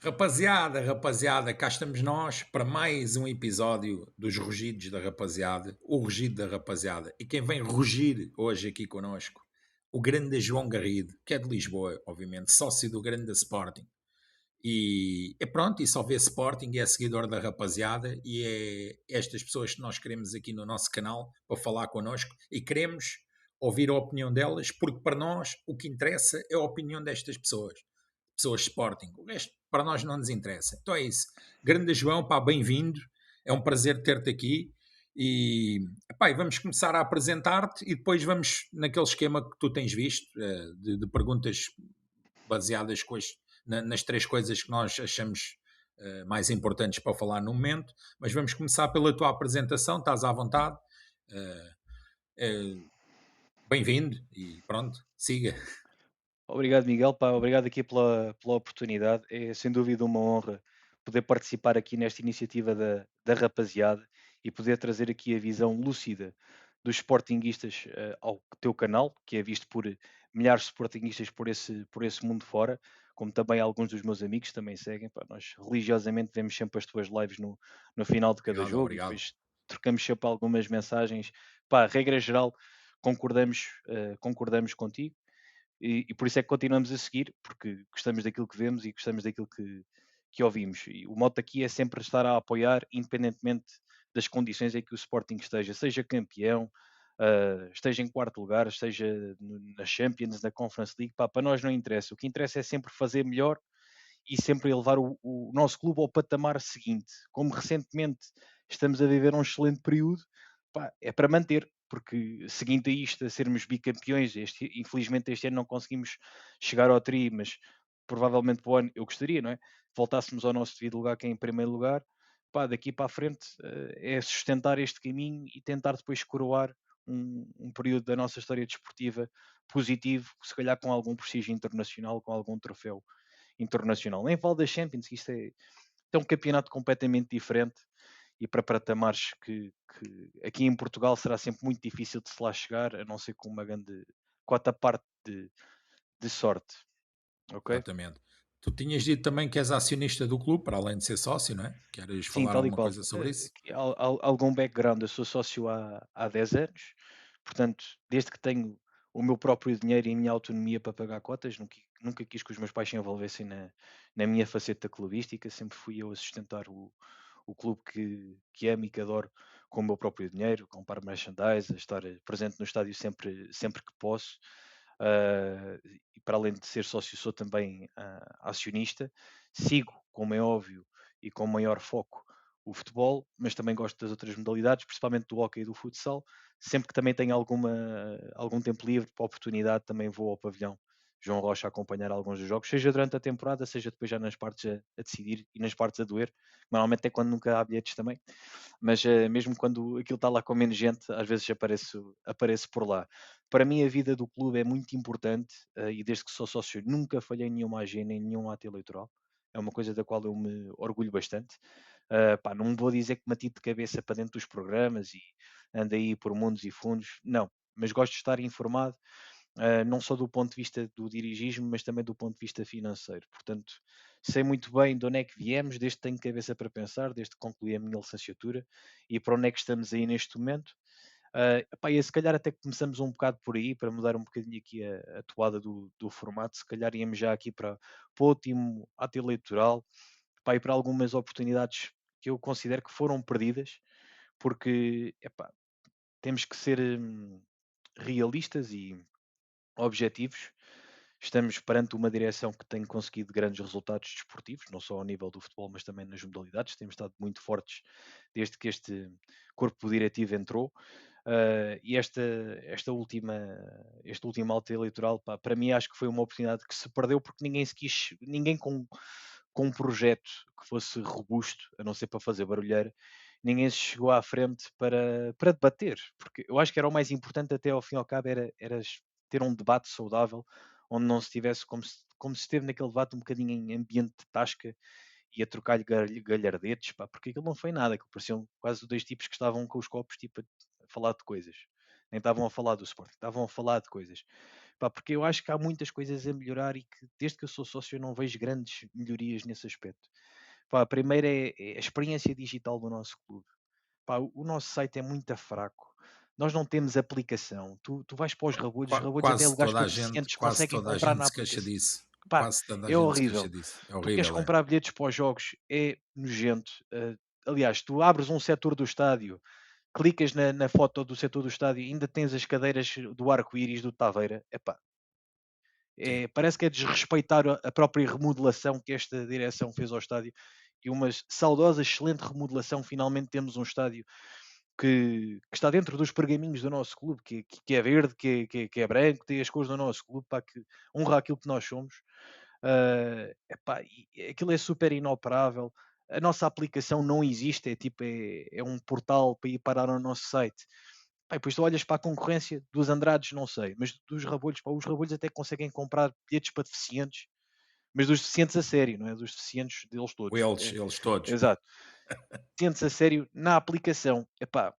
Rapaziada, cá estamos nós para mais um episódio dos Rugidos da Rapaziada, o Rugido da Rapaziada. E quem vem rugir hoje aqui connosco, o grande João Garrido, que é de Lisboa, obviamente, sócio do grande Sporting. E é pronto, e só vê Sporting e é seguidor da Rapaziada e é estas pessoas que nós queremos aqui no nosso canal para falar connosco e queremos ouvir a opinião delas, porque para nós o que interessa é a opinião destas pessoas Sporting. O resto para nós não nos interessa. Então é isso. Grande João, pá, bem-vindo. É um prazer ter-te aqui. E, epá, e vamos começar a apresentar-te e depois vamos naquele esquema que tu tens visto, de perguntas baseadas nas três coisas que nós achamos mais importantes para falar no momento. Mas vamos começar pela tua apresentação, estás à vontade. Uh, uh, Bem-vindo e pronto, siga. Obrigado, Miguel. Pá, obrigado aqui pela oportunidade. É sem dúvida uma honra poder participar aqui nesta iniciativa da rapaziada e poder trazer aqui a visão lúcida dos sportinguistas ao teu canal, que é visto por milhares de sportinguistas por esse mundo fora, como também alguns dos meus amigos também seguem. Pá, nós religiosamente vemos sempre as tuas lives no final de cada Obrigado, jogo e obrigado. depois trocamos sempre algumas mensagens. Pá, regra geral, concordamos contigo e por isso é que continuamos a seguir, porque gostamos daquilo que vemos e gostamos daquilo que ouvimos. E o moto aqui é sempre estar a apoiar, independentemente das condições em que o Sporting esteja, seja campeão, esteja em quarto lugar, esteja na Champions, na Conference League, pá, para nós não interessa. O que interessa é sempre fazer melhor e sempre elevar o nosso clube ao patamar seguinte. Como recentemente estamos a viver um excelente período, pá, é para manter, porque seguindo a isto, a sermos bicampeões, infelizmente este ano não conseguimos chegar ao tri, mas provavelmente para o ano eu gostaria, não é? Voltássemos ao nosso devido lugar, que é em primeiro lugar, pá, daqui para a frente é sustentar este caminho e tentar depois coroar um período da nossa história desportiva positivo, se calhar com algum prestígio internacional, com algum troféu internacional. Nem vale da Champions, que isto é um campeonato completamente diferente e para patamares que aqui em Portugal será sempre muito difícil de se lá chegar, a não ser com uma grande quarta parte de sorte, ok? Exatamente. Tu tinhas dito também que és acionista do clube, para além de ser sócio, não é? Queres Sim, falar tal e alguma qual. coisa sobre isso? Aqui algum background, eu sou sócio há 10 anos, portanto, desde que tenho o meu próprio dinheiro e a minha autonomia para pagar cotas, nunca quis que os meus pais se envolvessem na minha faceta clubística, sempre fui eu a sustentar o clube que amo e que adoro com o meu próprio dinheiro, comprar merchandise, a estar presente no estádio sempre que posso. E para além de ser sócio, sou também acionista. Sigo, como é óbvio, e com maior foco o futebol, mas também gosto das outras modalidades, principalmente do hóquei e do futsal. Sempre que também tenho algum tempo livre para oportunidade, também vou ao pavilhão João Rocha a acompanhar alguns dos jogos, seja durante a temporada, seja depois já nas partes a decidir e nas partes a doer. Normalmente é quando nunca há bilhetes também, mas mesmo quando aquilo está lá com menos gente, às vezes apareço por lá. Para mim, a vida do clube é muito importante e desde que sou sócio nunca falhei em nenhuma agenda, em nenhum ato eleitoral. É uma coisa da qual eu me orgulho bastante. Pá, não me vou dizer que me atiro de cabeça para dentro dos programas e ando aí por mundos e fundos, não. Mas gosto de estar informado, não só do ponto de vista do dirigismo, mas também do ponto de vista financeiro. Portanto, sei muito bem de onde é que viemos, desde que tenho cabeça para pensar, desde que concluí a minha licenciatura e para onde é que estamos aí neste momento. Epá, e se calhar até começamos um bocado por aí, para mudar um bocadinho aqui a toada do formato, se calhar íamos já aqui para o último ato eleitoral, epá, e para algumas oportunidades que eu considero que foram perdidas, porque epá, temos que ser realistas e objetivos. Estamos perante uma direção que tem conseguido grandes resultados desportivos, não só ao nível do futebol, mas também nas modalidades. Temos estado muito fortes desde que este corpo diretivo entrou. E este último ato eleitoral, pá, para mim acho que foi uma oportunidade que se perdeu porque ninguém com um projeto que fosse robusto, a não ser para fazer barulheira, ninguém se chegou à frente para debater, porque eu acho que era o mais importante até ao fim e ao cabo, era ter um debate saudável, onde não se tivesse como se esteve naquele debate um bocadinho em ambiente de tasca e a trocar-lhe galhardetes, pá, porque aquilo não foi nada, aquilo pareciam quase dois tipos que estavam com os copos tipo a falar de coisas. Nem estavam a falar do Sporting, estavam a falar de coisas. pá, porque eu acho que há muitas coisas a melhorar e que desde que eu sou sócio eu não vejo grandes melhorias nesse aspecto. Pá, a primeira é a experiência digital do nosso clube. Pá, o nosso site é muito fraco. Nós não temos aplicação. Tu vais para os rebolhos até lugares para deficientes Quase conseguem toda a comprar gente na se queixa aplicação. disso. Pá, Quase toda a é gente se queixa horrível. disso. É Tu queres horrível, é. comprar bilhetes para os jogos, é nojento. Aliás, tu abres um setor do estádio, clicas na foto do setor do estádio, ainda tens as cadeiras do arco-íris do Taveira. Epá, Sim. parece que é desrespeitar a própria remodelação que esta direção fez ao estádio. E uma saudosa, excelente remodelação. Finalmente temos um estádio que está dentro dos pergaminhos do nosso clube, que é verde, que é branco, tem as cores do nosso clube, pá, que honra aquilo que nós somos. Epá, e aquilo é super inoperável. A nossa aplicação não existe, é tipo, é um portal para ir parar ao nosso site. Pá, e depois tu olhas para a concorrência dos Andrades, não sei, mas dos Rabolhos, pá, os Rabolhos até conseguem comprar bilhetes para deficientes, mas dos deficientes a sério, não é? Dos deficientes deles todos. Eles todos. Exato. Deficientes a sério na aplicação. Epá,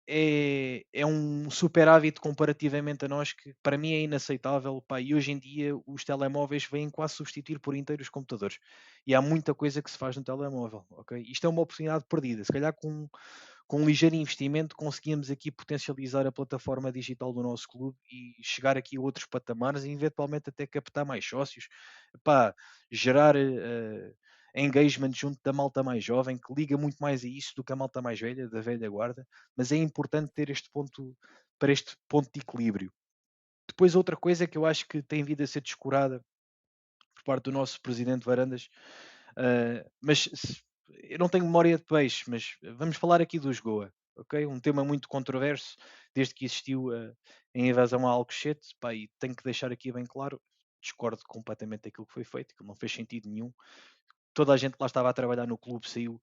é um superávit comparativamente a nós que para mim é inaceitável, pá, e hoje em dia os telemóveis vêm quase substituir por inteiro os computadores. E há muita coisa que se faz no telemóvel, ok? Isto é uma oportunidade perdida. Se calhar com um ligeiro investimento conseguíamos aqui potencializar a plataforma digital do nosso clube e chegar aqui a outros patamares e eventualmente até captar mais sócios, pá, gerar engagement junto da malta mais jovem, que liga muito mais a isso do que a malta mais velha, da velha guarda, mas é importante ter este ponto, para este ponto de equilíbrio. Depois outra coisa que eu acho que tem vindo a ser descurada por parte do nosso presidente Varandas, mas eu não tenho memória de peixe, mas vamos falar aqui dos Goa, ok? Um tema muito controverso desde que existiu a invasão a Alcochete, pá, e tenho que deixar aqui bem claro, discordo completamente daquilo que foi feito, que não fez sentido nenhum. Toda a gente que lá estava a trabalhar no clube saiu,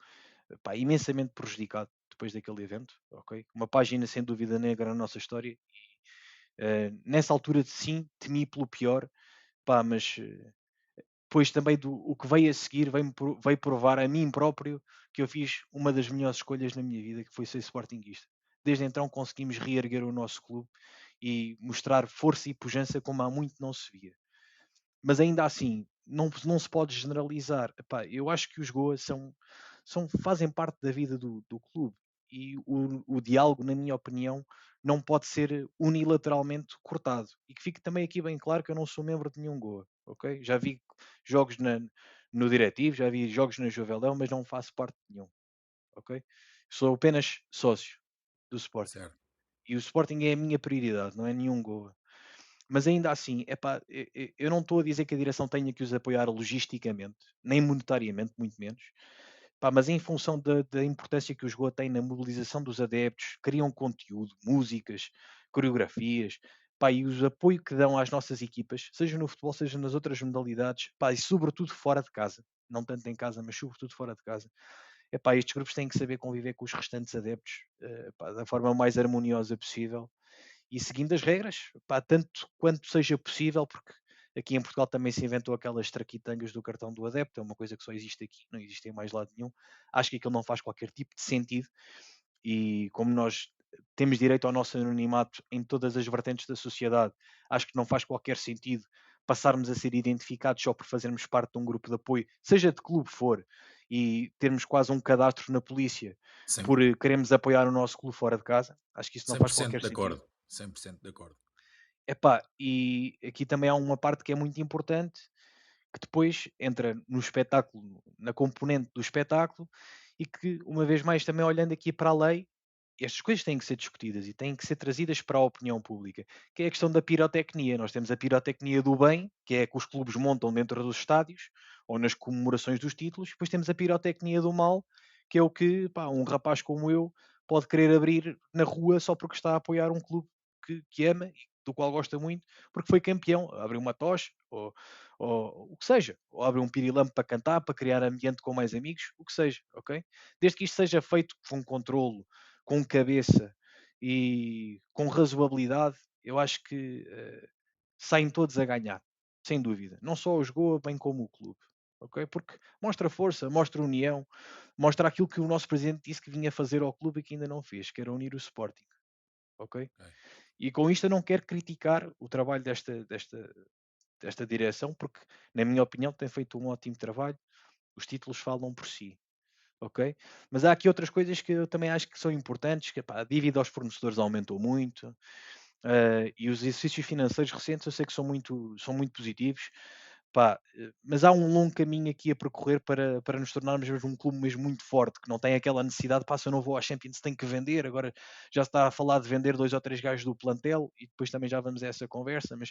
pá, imensamente prejudicado depois daquele evento, ok? Uma página sem dúvida negra na nossa história. Nessa altura, sim, temi pelo pior, pá, mas depois também do o que veio a seguir veio provar a mim próprio que eu fiz uma das melhores escolhas na minha vida, que foi ser sportinguista. Desde então conseguimos reerguer o nosso clube e mostrar força e pujança como há muito não se via. Mas ainda assim, não se pode generalizar. Epá, eu acho que os Goas fazem parte da vida do clube e o diálogo, na minha opinião, não pode ser unilateralmente cortado. E que fique também aqui bem claro que eu não sou membro de nenhum Goa, ok? Já vi jogos no Diretivo, já vi jogos na Jovelão, mas não faço parte de nenhum, ok? Sou apenas sócio do Sporting. Certo. E o Sporting é a minha prioridade, não é nenhum Goa. Mas ainda assim, epá, eu não estou a dizer que a direção tenha que os apoiar logisticamente, nem monetariamente, muito menos. Pá, mas em função da importância que o Lisboa tem na mobilização dos adeptos, criam conteúdo, músicas, coreografias, pá, e o apoio que dão às nossas equipas, seja no futebol, seja nas outras modalidades, pá, e sobretudo fora de casa, não tanto em casa, mas sobretudo fora de casa. Epá, estes grupos têm que saber conviver com os restantes adeptos, pá, da forma mais harmoniosa possível e seguindo as regras, pá, tanto quanto seja possível, porque aqui em Portugal também se inventou aquelas traquitangas do cartão do adepto, é uma coisa que só existe aqui, não existe em mais lado nenhum. Acho que aquilo não faz qualquer tipo de sentido e como nós temos direito ao nosso anonimato em todas as vertentes da sociedade, acho que não faz qualquer sentido passarmos a ser identificados só por fazermos parte de um grupo de apoio, seja de clube for, e termos quase um cadastro na polícia Cem- por queremos apoiar o nosso clube fora de casa. Acho que isso não cem por faz cento qualquer de sentido. acordo. 100% de acordo. Epá, e aqui também há uma parte que é muito importante, que depois entra no espetáculo, na componente do espetáculo, e que, uma vez mais, também olhando aqui para a lei, estas coisas têm que ser discutidas e têm que ser trazidas para a opinião pública, que é a questão da pirotecnia. Nós temos a pirotecnia do bem, que é que os clubes montam dentro dos estádios ou nas comemorações dos títulos, depois temos a pirotecnia do mal, que é o que pá, um rapaz como eu pode querer abrir na rua só porque está a apoiar um clube que ama e do qual gosta muito, porque foi campeão, abre uma tocha ou o que seja, ou abre um pirilampo para cantar, para criar ambiente com mais amigos, o que seja, ok? Desde que isto seja feito com controlo, com cabeça e com razoabilidade, eu acho que saem todos a ganhar, sem dúvida. Não só os Goa, bem como o clube. Ok? Porque mostra força, mostra união, mostra aquilo que o nosso presidente disse que vinha fazer ao clube e que ainda não fez, que era unir o Sporting. Ok? Ok. E com isto eu não quero criticar o trabalho desta direção, porque, na minha opinião, tem feito um ótimo trabalho. Os títulos falam por si, ok? Mas há aqui outras coisas que eu também acho que são importantes, que epá, a dívida aos fornecedores aumentou muito, e os exercícios financeiros recentes eu sei que são muito positivos, pá, mas há um longo caminho aqui a percorrer para nos tornarmos mesmo um clube mesmo muito forte, que não tem aquela necessidade, pá, se eu não vou à Champions tenho que vender, agora já se está a falar de vender 2 ou 3 gajos do plantel e depois também já vamos a essa conversa, mas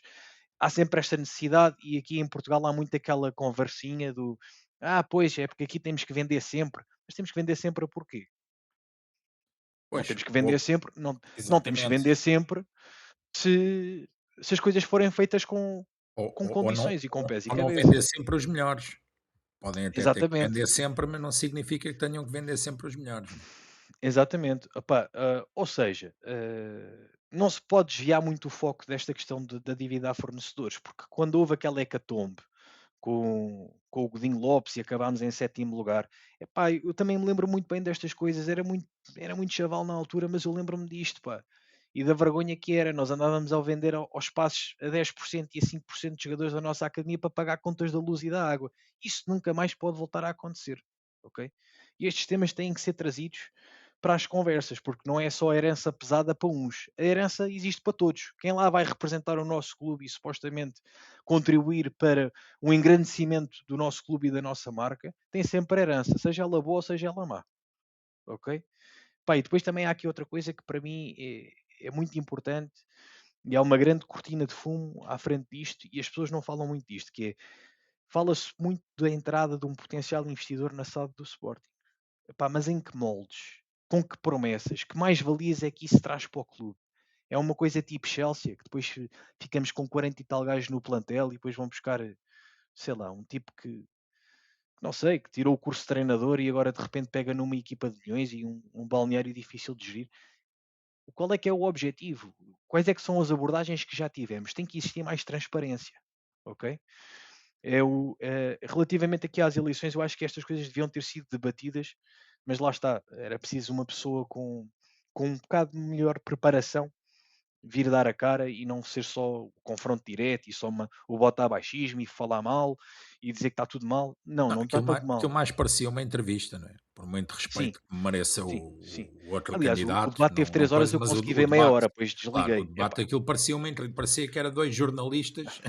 há sempre esta necessidade e aqui em Portugal há muito aquela conversinha do: "Ah, pois, é porque aqui temos que vender sempre", mas temos que vender sempre porquê? Não Pois, temos que vender sempre, não temos que exatamente. vender sempre se as coisas forem feitas com Ou não, condições e com pés e ou não vender cabeça. sempre os melhores. Podem até ter que Exatamente, vender sempre, mas não significa que tenham que vender sempre os melhores, não é? exatamente. Opá, ou seja, não se pode desviar muito o foco desta questão da dívida a fornecedores, porque quando houve aquela hecatombe com o Godinho Lopes e acabámos em sétimo lugar. Epá, eu também me lembro muito bem destas coisas, era muito chaval na altura, mas eu lembro-me disto, pá. E da vergonha que era, nós andávamos a vender aos passos a 10% e a 5% de jogadores da nossa academia para pagar contas da luz e da água. Isso nunca mais pode voltar a acontecer, ok? E estes temas têm que ser trazidos para as conversas, porque não é só a herança pesada para uns. A herança existe para todos. Quem lá vai representar o nosso clube e supostamente contribuir para o engrandecimento do nosso clube e da nossa marca, tem sempre herança, seja ela boa ou seja ela má, ok? Pá, e depois também há aqui outra coisa que para mim é muito importante e há uma grande cortina de fumo à frente disto e as pessoas não falam muito disto, que é, fala-se muito da entrada de um potencial investidor na SAD do Sporting. Epá, mas em que moldes? Com que promessas? Que mais-valias é que isso traz para o clube? É uma coisa tipo Chelsea, que depois ficamos com 40 e tal gajos no plantel e depois vão buscar, sei lá, um tipo que não sei, que tirou o curso de treinador e agora de repente pega numa equipa de milhões e um balneário difícil de gerir. Qual é que é o objetivo? Quais é que são as abordagens que já tivemos? Tem que existir mais transparência, ok? Relativamente aqui às eleições, eu acho que estas coisas deviam ter sido debatidas, mas lá está, era preciso uma pessoa com um bocado melhor preparação vir dar a cara e não ser só o confronto direto e só o botar baixismo e falar mal e dizer que está tudo mal. Não, Não, não está aquilo, tudo aquilo mal. mais parecia uma entrevista, não é? Por muito Sim, respeito que mereça sim, sim. o outro Aliás, o candidato, debate teve não 3 horas, coisa, eu mas consegui o ver meia debate, hora, depois claro, o desliguei. debate, Epá, aquilo parecia parecia que era dois jornalistas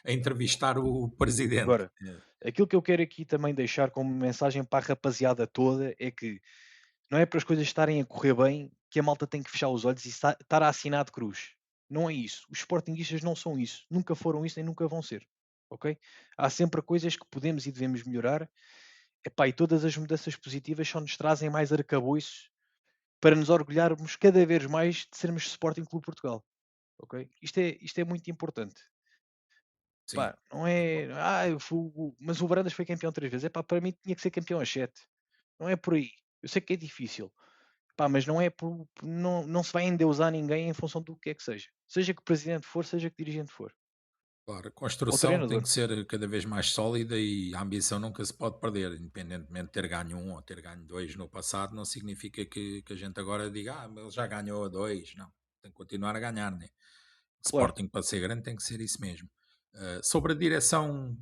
a entrevistar o presidente. agora, aquilo que eu quero aqui também deixar como mensagem para a rapaziada toda é que não é para as coisas estarem a correr bem que a malta tem que fechar os olhos e estar a assinar de cruz. Não é isso. Os sportinguistas não são isso. Nunca foram isso nem nunca vão ser. Ok? Há sempre coisas que podemos e devemos melhorar. Epá, e todas as mudanças positivas só nos trazem mais arcabouços para nos orgulharmos cada vez mais de sermos Sporting Clube Portugal. Ok? Isto é muito importante. Sim, Pá, não é, mas o Varandas foi campeão 3 vezes. Epá, para mim tinha que ser campeão a 7. Não é por aí. Eu sei que é difícil. Pá, mas não é não se vai endeusar ninguém em função do que é que seja. Seja que presidente for, seja que dirigente for. claro, a Ou construção tem treinador. que ser cada vez mais sólida e a ambição nunca se pode perder, independentemente de ter ganho um ou ter ganho dois no passado, não significa que a gente agora diga, mas ele já ganhou a dois, não, tem que continuar a ganhar, né? Claro. Sporting para ser grande tem que ser isso mesmo. Sobre a direção,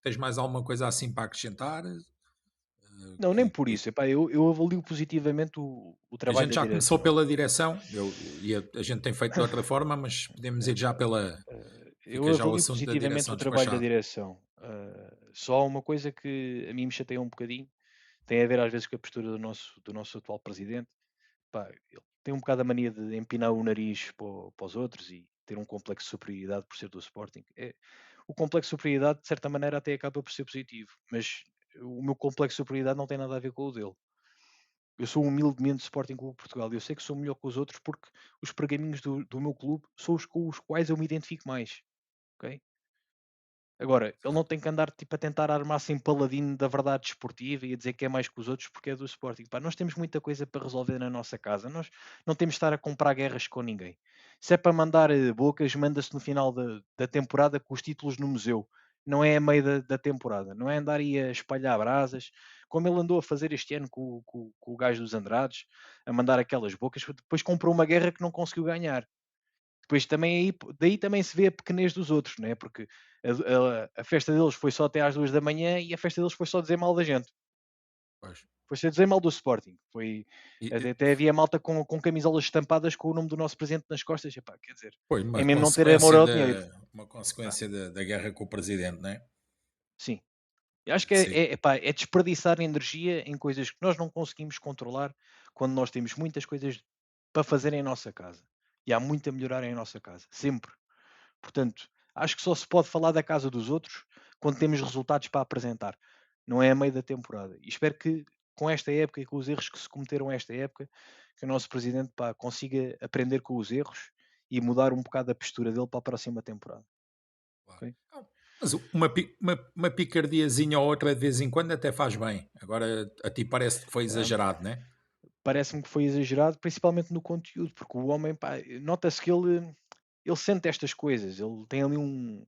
tens mais alguma coisa assim para acrescentar? Não, nem por isso. Epá, eu avalio positivamente o A trabalho gente da já começou direção. pela direção, a gente tem feito de outra forma, mas podemos ir já pela. Eu Fica já o avalio assunto da positivamente direção o trabalho da despachado. direção. Só há uma coisa que a mim me chateia um bocadinho, tem a ver às vezes com a postura do nosso atual presidente. Pá, ele tem um bocado a mania de empinar o nariz para os outros e ter um complexo de superioridade por ser do Sporting. O complexo de superioridade, de certa maneira, até acaba por ser positivo, mas o meu complexo de superioridade não tem nada a ver com o dele. Eu sou humildemente Sporting Clube de Portugal e eu sei que sou melhor que os outros porque os pergaminhos do meu clube são os com os quais eu me identifico mais, ok? Agora, ele não Certo. tem que andar tipo a tentar armar-se em paladino da verdade desportiva e a dizer que é mais que os outros porque é do Sporting. Pá, nós temos muita coisa para resolver na nossa casa. Nós não temos de estar a comprar guerras com ninguém. Se é para mandar bocas, manda-se no final da temporada com os títulos no museu. Não é a meio da temporada. Não é andar aí a espalhar brasas, como ele andou a fazer este ano com o gajo dos Andrades, a mandar aquelas bocas, depois comprou uma guerra que não conseguiu ganhar. Depois também aí, daí também se vê a pequenez dos outros, né? Porque a festa deles foi só até às 2 da manhã e a festa deles foi só dizer mal da gente. Pois. Foi só dizer mal do Sporting. Foi, E, até havia malta com camisolas estampadas com o nome do nosso presidente nas costas. Epá, quer dizer, foi é mesmo não ter amor ao dinheiro. uma Pá, consequência da guerra com o presidente, não é? sim. Eu acho que Sim, epá, é desperdiçar energia em coisas que nós não conseguimos controlar quando nós temos muitas coisas para fazer em nossa casa. E há muito a melhorar em nossa casa, sempre. Portanto, acho que só se pode falar da casa dos outros quando temos resultados para apresentar. Não é a meio da temporada. E espero que com esta época e com os erros que se cometeram esta época, que o nosso presidente pá, consiga aprender com os erros e mudar um bocado a postura dele para a próxima temporada. claro. Ok? Não, mas uma picardiazinha ou outra de vez em quando até faz bem. Agora a ti parece que foi Ah, exagerado, não é? parece-me que foi exagerado, principalmente no conteúdo, porque o homem, pá, nota-se que ele sente estas coisas, ele tem ali um-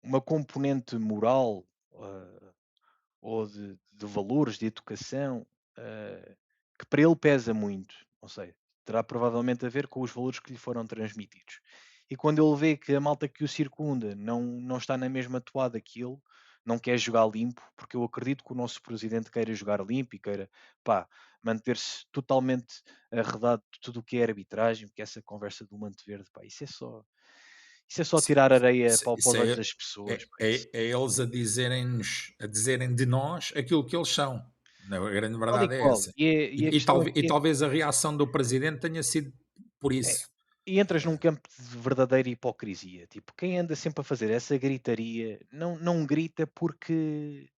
uma componente moral, ah, ou de valores, de educação, ah, que para ele pesa muito. Não sei, terá provavelmente a ver com os valores que lhe foram transmitidos. E quando ele vê que a malta que o circunda não está na mesma toada que ele, não quer jogar limpo, porque eu acredito que o nosso presidente queira jogar limpo e queira, pá, manter-se totalmente arredado de tudo o que é arbitragem, porque essa conversa do manto verde, pá, isso é só Isso, tirar areia para isso os olhos das pessoas, é, pá, isso. é eles a dizerem de nós aquilo que eles são. A grande Tal e verdade é qual. essa. E a questão E aqui talvez a reação do presidente tenha sido por é, isso. e entras num campo de verdadeira hipocrisia. Tipo, quem anda sempre a fazer essa gritaria não grita porque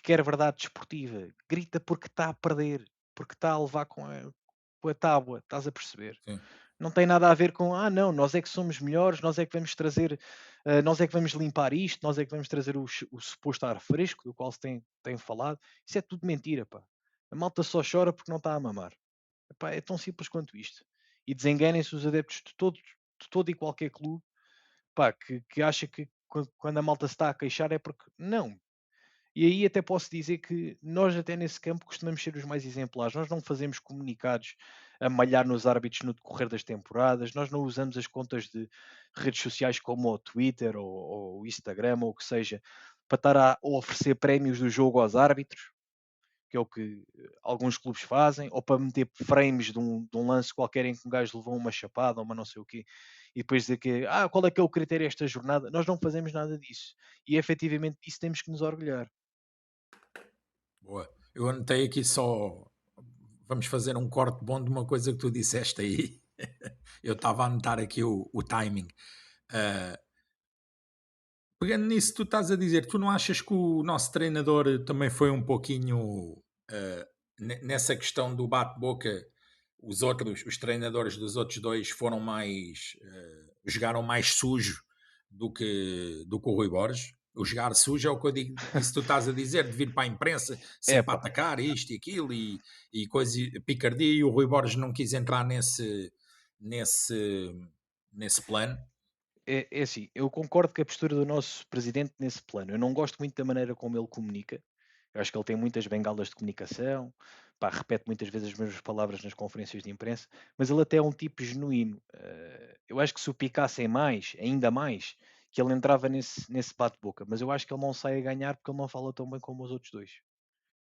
quer verdade desportiva. Grita porque está a perder, porque está a levar com a tábua, estás a perceber? Sim, Não tem nada a ver com, não, nós é que somos melhores, nós é que vamos trazer, nós é que vamos limpar isto, nós é que vamos trazer o suposto ar fresco do qual se tem falado. Isso é tudo mentira, pá. A malta só chora porque não está a mamar. Epá, é tão simples quanto isto. E desenganem-se os adeptos de todo e qualquer clube, pá, que acha que quando a malta se está a queixar é porque não. E aí até posso dizer que nós até nesse campo costumamos ser os mais exemplares. Nós não fazemos comunicados a malhar nos árbitros no decorrer das temporadas, nós não usamos as contas de redes sociais como o Twitter ou o Instagram ou o que seja, para estar a oferecer prémios do jogo aos árbitros, que é o que alguns clubes fazem, ou para meter frames de um lance qualquer em que um gajo levou uma chapada ou uma não sei o quê, e depois dizer que, qual é que é o critério esta jornada? Nós não fazemos nada disso. E efetivamente disso temos que nos orgulhar. boa. Eu anotei aqui só. Vamos fazer um corte bom de uma coisa que tu disseste aí. Eu estava a anotar aqui o timing. Ah, pegando nisso, tu estás a dizer, tu não achas que o nosso treinador também foi um pouquinho nessa questão do bate-boca? Os treinadores dos outros dois foram mais, jogaram mais sujo do que o Rui Borges. O jogar sujo é o que eu digo, isso tu estás a dizer, de vir para a imprensa É sempre a pá, atacar isto e aquilo e coisa, picardia, e o Rui Borges não quis entrar nesse, nesse plano. é assim, eu concordo com a postura do nosso presidente nesse plano. Eu não gosto muito da maneira como ele comunica. Eu acho que ele tem muitas bengalas de comunicação, pá, repete muitas vezes as mesmas palavras nas conferências de imprensa, mas ele até é um tipo genuíno. Eu acho que se o picassem mais, ainda mais, que ele entrava nesse bate-boca, mas eu acho que ele não sai a ganhar porque ele não fala tão bem como os outros dois.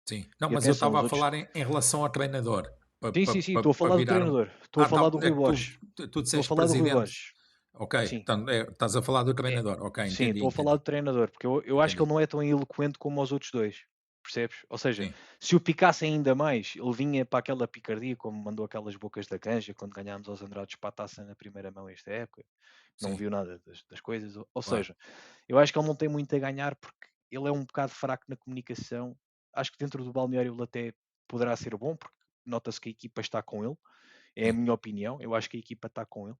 Sim. Não, E mas eu atenção, estava os a outros. falar em relação ao treinador, para Sim, pa, sim, sim, pa, estou a pa falar do virar um. treinador. Estou a Ah, falar tá, do é Rui que Borges. tu Estou a disseste falar do Rui presidente. Borges. Ok, Sim. então, estás a falar do É, treinador. Ok, sim, entendi, estou a falar entendi. do treinador, porque eu acho que Entendi. ele não é tão eloquente como os outros 2, percebes? Ou seja, Sim, se o picassem ainda mais, ele vinha para aquela picardia, como mandou aquelas bocas da canja quando ganhámos aos Andrades para a taça na primeira mão esta época, não sim, viu nada das coisas. Ou claro. seja, eu acho que ele não tem muito a ganhar porque ele é um bocado fraco na comunicação. Acho que dentro do balneário ele até poderá ser bom, porque nota-se que a equipa está com ele, é a Sim, minha opinião. Eu acho que a equipa está com ele.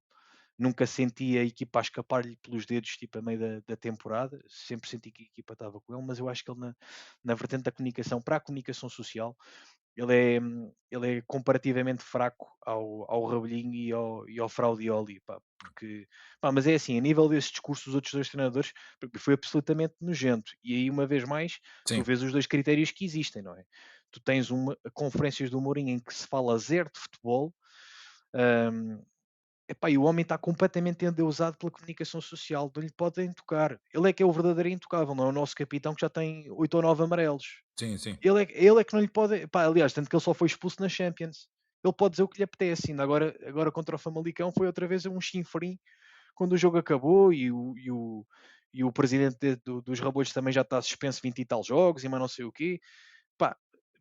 Nunca senti a equipa a escapar-lhe pelos dedos, tipo, a meio da temporada. Sempre senti que a equipa estava com ele, mas eu acho que ele na vertente da comunicação, para a comunicação social, ele é comparativamente fraco ao Rabelinho e ao Fraudioli, pá, porque, pá, mas é assim, a nível desse discurso, os outros dois treinadores foi absolutamente nojento. E aí, uma vez mais, tu sim, vês os dois critérios que existem, não é? Tu tens conferências do Mourinho em que se fala zero de futebol, hum, epá, e o homem está completamente endeusado pela comunicação social, não lhe podem tocar. Ele é que é o verdadeiro intocável, não é o nosso capitão que já tem 8 ou 9 amarelos. Sim, sim. Ele é que não lhe pode, pá, aliás, tanto que ele só foi expulso na Champions. Ele pode dizer o que lhe apetece, ainda agora contra o Famalicão foi outra vez um chinfrim quando o jogo acabou e o presidente dos Rabolhos também já está suspenso 20 e tal jogos e mais não sei o quê. Pá,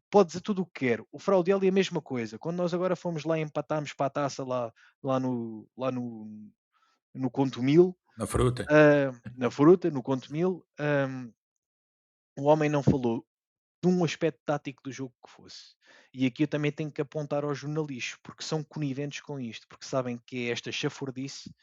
pode dizer tudo o que quer. O Fraudiel é a mesma coisa. Quando nós agora fomos lá e empatámos para a taça lá no Conto Na fruta. na Fruta, no Conto o homem não falou de um aspecto tático do jogo que fosse. E aqui eu também tenho que apontar aos jornalistas, porque são coniventes com isto, porque sabem que é esta chafurdice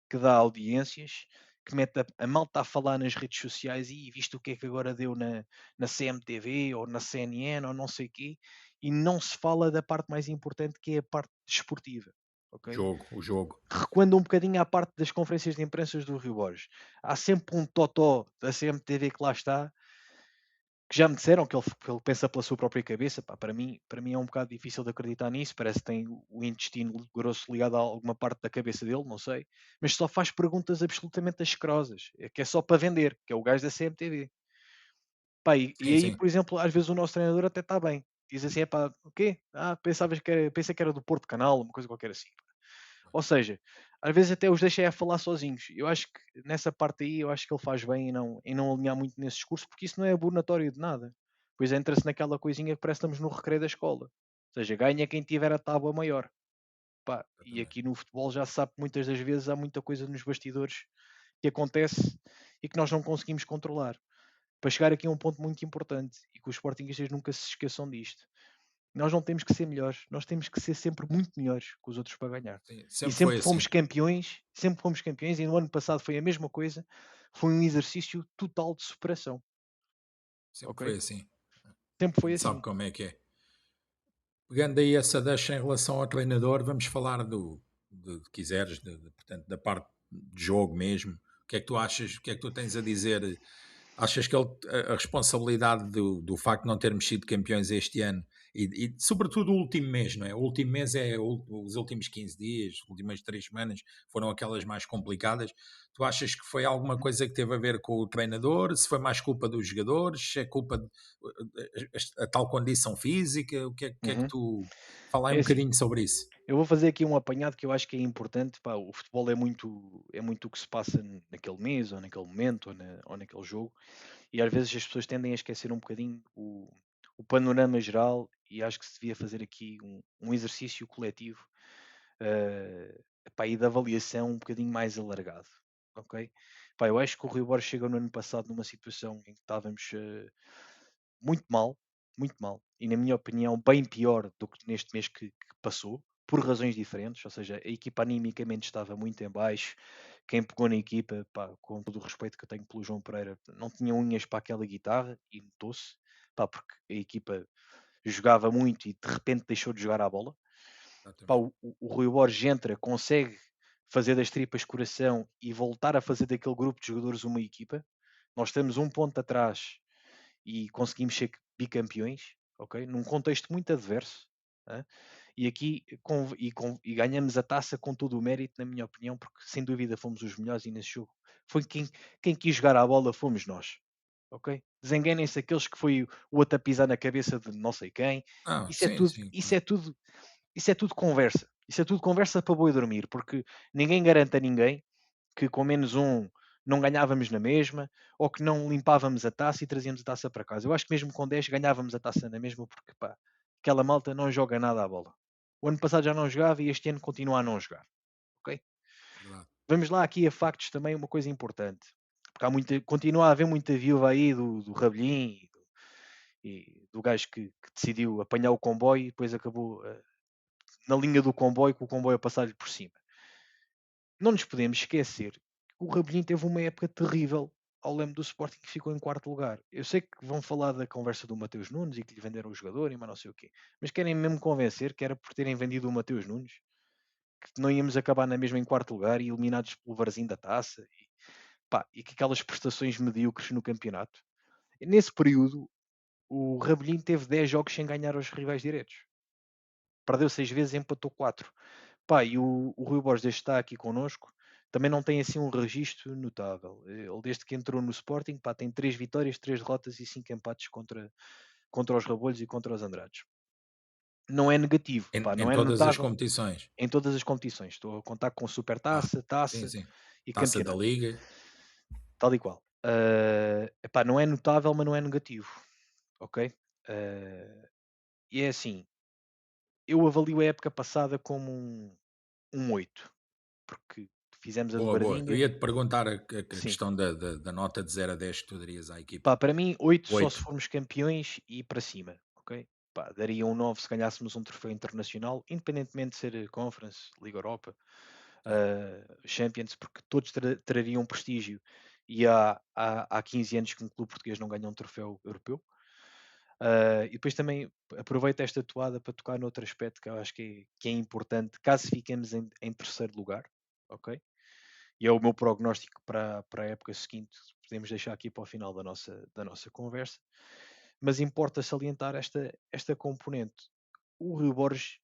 que dá audiências, que mete a malta a falar nas redes sociais e visto o que é que agora deu na CMTV ou na CNN ou não sei o quê, e não se fala da parte mais importante que é a parte desportiva. Ok? O jogo. Recuando um bocadinho à parte das conferências de imprensa do Rio Borges. Há sempre um totó da CMTV que lá está, que já me disseram que ele pensa pela sua própria cabeça. Pá, para mim é um bocado difícil de acreditar nisso. Parece que tem o intestino grosso ligado a alguma parte da cabeça dele, não sei. Mas só faz perguntas absolutamente asquerosas, que é só para vender, que é o gajo da CMTV. Pá, e Sim, aí, sim. por exemplo, às vezes o nosso treinador até está bem. Diz assim: "Epá, o quê? Pensei que era do Porto Canal", uma coisa qualquer assim. Ou seja, às vezes até os deixa a falar sozinhos. Eu acho que nessa parte aí, eu acho que ele faz bem em não alinhar muito nesse discurso, porque isso não é abonatório de nada. Pois entra-se naquela coisinha que parece que estamos no recreio da escola. Ou seja, ganha quem tiver a tábua maior. Pá, e Exatamente. aqui no futebol já se sabe que muitas das vezes há muita coisa nos bastidores que acontece e que nós não conseguimos controlar. Para chegar aqui a um ponto muito importante e que os sportinguistas nunca se esqueçam disto. Nós não temos que ser melhores, nós temos que ser sempre muito melhores que os outros para ganhar. Sim, E sempre foi assim. sempre fomos campeões e no ano passado foi a mesma coisa, foi um exercício total de superação, Sempre ok? foi assim. Sempre A foi gente sabe assim. como é que é. Pegando aí essa deixa em relação ao treinador, vamos falar de quiseres, portanto, da parte de jogo mesmo. O que é que tu achas? O que é que tu tens a dizer? Achas que a responsabilidade do facto de não termos sido campeões este ano sobretudo o último mês, não é? O último mês é os últimos 15 dias, as últimas 3 semanas foram aquelas mais complicadas. Tu achas que foi alguma Uhum, coisa que teve a ver com o treinador? Se foi mais culpa dos jogadores? Se é culpa de a tal condição física? O que é que uhum. tu. Fala aí É um assim, bocadinho sobre isso. eu vou fazer aqui um apanhado que eu acho que é importante. Pá, o futebol é muito o que se passa naquele mês, ou naquele momento, ou naquele jogo, e às vezes as pessoas tendem a esquecer um bocadinho o panorama geral, e acho que se devia fazer aqui um exercício coletivo, epá, e de avaliação um bocadinho mais alargado, ok? Pá, eu acho que o Rio Borges chegou no ano passado numa situação em que estávamos muito mal, muito mal, e na minha opinião bem pior do que neste mês que passou, por razões diferentes, ou seja, a equipa animicamente estava muito em baixo, quem pegou na equipa, pá, com todo o respeito que eu tenho pelo João Pereira, não tinha unhas para aquela guitarra e notou-se, pá, porque a equipa jogava muito e de repente deixou de jogar a bola. Pá, Exatamente. o Rui Borges entra, consegue fazer das tripas coração e voltar a fazer daquele grupo de jogadores uma equipa. Nós estamos um ponto atrás e conseguimos ser bicampeões, ok? Num contexto muito adverso. Hã? E aqui e ganhamos a taça com todo o mérito, na minha opinião, porque sem dúvida fomos os melhores e nesse jogo foi quem quis jogar a bola fomos nós. Ok? Desenganem-se aqueles que foi o outro a pisar na cabeça de não sei quem. Ah, Isso é sim, tudo, sim, isso claro. é tudo isso é tudo conversa. Isso é tudo conversa para boi dormir, porque ninguém garante a ninguém que com menos um não ganhávamos na mesma, ou que não limpávamos a taça e trazíamos a taça para casa. Eu acho que mesmo com 10 ganhávamos a taça na mesma, porque pá, aquela malta não joga nada à bola. O ano passado já não jogava e este ano continua a não jogar. Ok? Verdade. Vamos lá aqui a factos também, uma coisa importante. Porque continua a haver muita viúva aí do Rabelim e do gajo que decidiu apanhar o comboio e depois acabou na linha do comboio, com o comboio a passar-lhe por cima. Não nos podemos esquecer que o Rabelinho teve uma época terrível ao leme do Sporting que ficou em quarto lugar. Eu sei que vão falar da conversa do Mateus Nunes e que lhe venderam o jogador e mais não sei o quê, mas querem mesmo convencer que era por terem vendido o Mateus Nunes, que não íamos acabar na mesma em quarto lugar e eliminados pelo Varzim da taça e que aquelas prestações medíocres no campeonato. E nesse período, o Rabelinho teve 10 jogos sem ganhar aos rivais diretos. Perdeu 6 vezes e empatou 4. Pá, e o Rui Borges, desde que está aqui connosco, também não tem assim um registro notável. Ele, desde que entrou no Sporting, pá, tem 3 vitórias, 3 derrotas e 5 empates contra os Rabolhos e contra os Andrades. Não é negativo, pá, Em não é todas as notável competições. em todas as competições. Estou a contar com Ah, Supertaça, sim, Taça sim. e Taça da Campeonato, Liga. tal e qual. Epá, não é notável, mas não é negativo, ok? E é assim, eu avalio a época passada como um 8, porque fizemos a Boa, boa. Eu dobradinha. ia-te perguntar a Sim. questão da nota de 0 a 10 que tu darias à equipa. Pá, para mim 8 só se 8. formos campeões e para cima, ok? Pá, daria um 9 se ganhássemos um troféu internacional, independentemente de ser Conference, Liga Europa, Sim. Champions, porque todos trariam prestígio. E há 15 anos que um clube português não ganha um troféu europeu. E depois também aproveito esta toada para tocar noutro aspecto que eu acho que é importante, caso fiquemos em terceiro lugar, ok? E é o meu prognóstico para a época seguinte, podemos deixar aqui para o final da nossa conversa, mas importa salientar esta componente. O Rui Borges,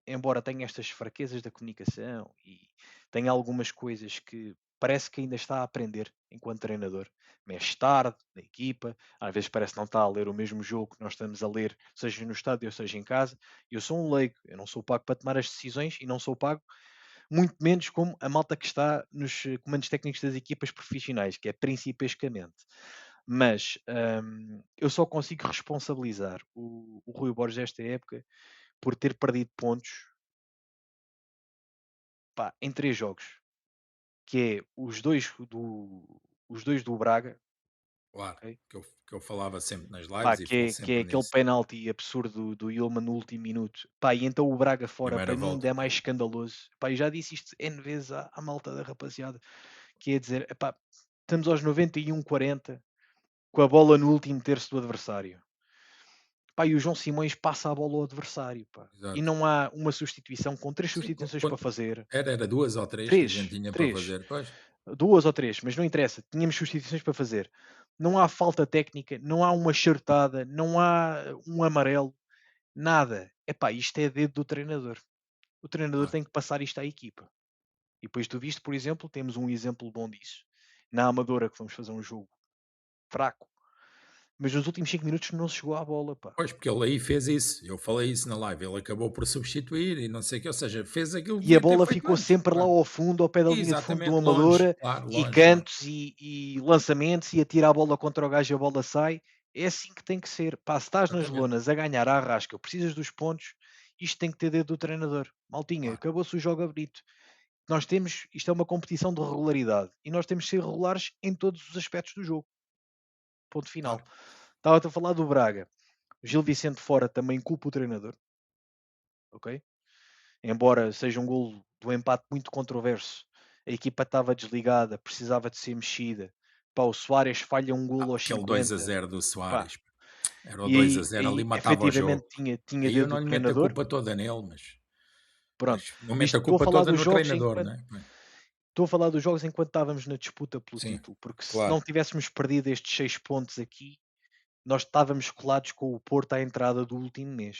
embora tenha estas fraquezas da comunicação e tenha algumas coisas que parece que ainda está a aprender enquanto treinador, mexe tarde na equipa, às vezes parece que não está a ler o mesmo jogo que nós estamos a ler, seja no estádio ou seja em casa. Eu sou um leigo, eu não sou pago para tomar as decisões e não sou pago muito menos como a malta que está nos comandos técnicos das equipas profissionais, que é principescamente. Mas eu só consigo responsabilizar o Rui Borges esta época por ter perdido pontos, pá, em 3 jogos, que é os dois do Braga, Claro. ok? Que eu falava sempre nas Pá, lives e que falo é, que é sempre aquele nisso. penalti absurdo do Yilmaz no último minuto. Pá, e então o Braga fora, Primeira para mim, volta. ainda é mais escandaloso. Pá, eu já disse isto N vezes à malta da rapaziada, que é dizer, epá, estamos aos 91-40 com a bola no último terço do adversário. Pá, e o João Simões passa a bola ao adversário, pá. E Exato. não há uma substituição com 3 Sim, substituições para fazer. era 2 ou 3 que a gente 3, tinha para 3, fazer. Pois, 2 ou 3, mas não interessa, tínhamos substituições para fazer. Não há falta técnica, não há uma chartada, não há um amarelo, nada. Epá, isto é dedo do treinador. O treinador claro. tem que passar isto à equipa. E depois tu viste, por exemplo, temos um exemplo bom disso. Na Amadora, que fomos fazer um jogo fraco, mas nos últimos 5 minutos não se chegou à bola, pá. Pois, porque ele aí fez isso. Eu falei isso na live. Ele acabou por substituir e não sei o que. Ou seja, fez aquilo que E a devia ter bola feito ficou antes. sempre lá Claro. ao fundo, ao pé da linha de fundo do Exatamente. Longe. Amadora, Claro, e longe, longe. cantos e lançamentos, e atira a bola contra o gajo e a bola sai. É assim que tem que ser. Pá, se estás nas Exatamente. lonas a ganhar à rasca, precisas dos pontos, isto tem que ter dedo do treinador. Maltinha, Claro, acabou-se o jogo a bonito. Nós temos, isto é uma competição de regularidade e nós temos que ser regulares em todos os aspectos do jogo. Ponto final. claro. Estava-te a falar do Braga. Gil Vicente fora também culpa o treinador, ok? Embora seja um golo do empate muito controverso, a equipa estava desligada, precisava de ser mexida. Pá, o Soares falha um golo aos Aquele 2 a 50. 0 do Pá, Soares. Era o e 2 a aí, 0 ali aí matava o efetivamente jogo. tinha Aí eu dedo do não lhe meto a treinador. culpa toda nele, mas Pronto, não mas meto a estou a culpa falar toda dos no jogos treinador, enquanto né? Pois. estou a falar dos jogos enquanto estávamos na disputa pelo Sim, título, porque se não claro. tivéssemos perdido estes 6 pontos aqui, nós estávamos colados com o Porto à entrada do último mês,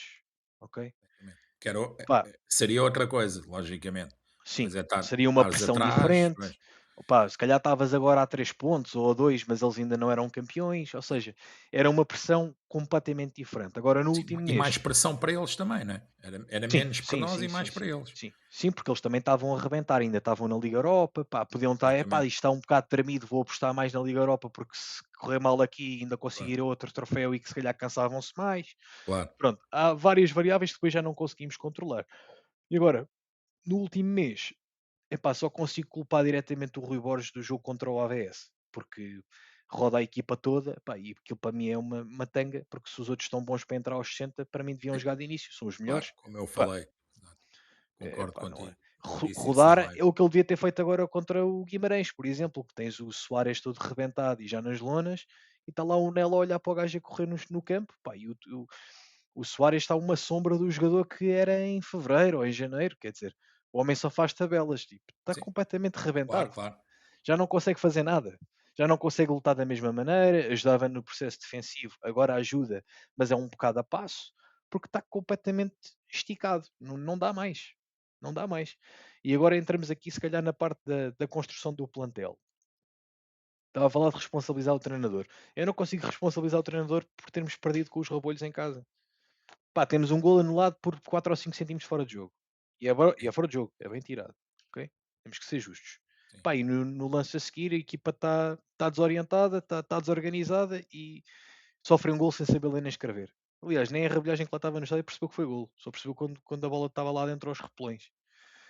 ok? Exatamente. Que era Pá, seria outra coisa, logicamente. sim, Mas é seria uma estares pressão atrás, diferente. pois. Opa, se calhar estavas agora a 3 pontos ou a 2, mas eles ainda não eram campeões, ou seja, era uma pressão completamente diferente. Agora no Sim, último e mais mês, pressão para eles também, né? Era sim, menos para sim, nós sim, e sim, mais para sim, eles. sim, sim, porque eles também estavam a arrebentar, ainda estavam na Liga Europa, pá, podiam estar, epá, Exatamente. isto está um bocado tremido, vou apostar mais na Liga Europa, porque se correr mal aqui ainda Claro, conseguir outro troféu e que se calhar cansavam-se mais. claro. Pronto, há várias variáveis que depois já não conseguimos controlar. E agora, no último mês, epá, só consigo culpar diretamente o Rui Borges do jogo contra o AVS, porque roda a equipa toda, epá, e aquilo para mim é uma tanga, porque se os outros estão bons para entrar aos 60, para mim deviam Sim, jogar de início, são os claro, melhores. como eu Pá, falei. Exato. Concordo epá, não é. contigo. Eu disse isso na Rodar live. é o que ele devia ter feito agora contra o Guimarães, por exemplo, que tens o Soares todo rebentado e já nas lonas, e está lá o Nelo a olhar para o gajo a correr no campo, pá, e o Soares está uma sombra do jogador que era em fevereiro ou em janeiro, quer dizer, o homem só faz tabelas, tipo, está Sim, completamente claro, rebentado, claro. já não consegue fazer nada, já não consegue lutar da mesma maneira, ajudava no processo defensivo, agora ajuda, mas é um bocado a passo, porque está completamente esticado, não dá mais. não dá mais. E agora entramos aqui, se calhar, na parte da construção do plantel. Estava a falar de responsabilizar o treinador. Eu não consigo responsabilizar o treinador por termos perdido com os rebolhos em casa. Pá, temos um gol anulado por 4 ou 5 centímetros fora de jogo. E Sim, é fora de jogo, é bem tirado, ok? Temos que ser justos. sim. Pá, e no lance a seguir a equipa está desorientada, está desorganizada e sofre um gol sem saber ler nem escrever. Aliás, nem a rabelagem que lá estava no estádio percebeu que foi gol. Só percebeu quando a bola estava lá dentro aos repelões.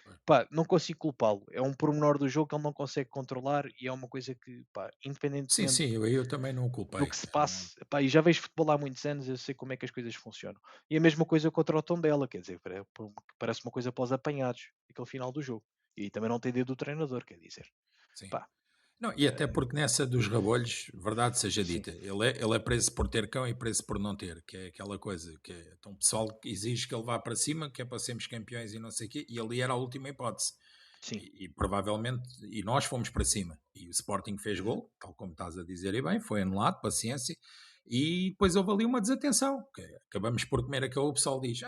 Pois. Pá, não consigo culpá-lo. É um pormenor do jogo que ele não consegue controlar e é uma coisa que, pá, Sim, independentemente sim, eu também não o do que culpei. se Eu não... passe, epá, e já vejo futebol há muitos anos, eu sei como é que as coisas funcionam. E a mesma coisa contra o Tondela, quer dizer, parece uma coisa para os apanhados, aquele final do jogo. E também não tem dedo do treinador, quer dizer. Sim. Pá, Não, e até porque nessa dos rabolhos, verdade seja sim, dita, ele é preso por ter cão e preso por não ter, que é aquela coisa que é, então o pessoal que exige que ele vá para cima, que é para sermos campeões e não sei o quê, e ali era a última hipótese. sim. E provavelmente, e nós fomos para cima. E o Sporting fez Uhum. gol, tal como estás a dizer, e bem, foi anulado, paciência. E depois houve ali uma desatenção. Que acabamos por comer aquele, o pessoal diz: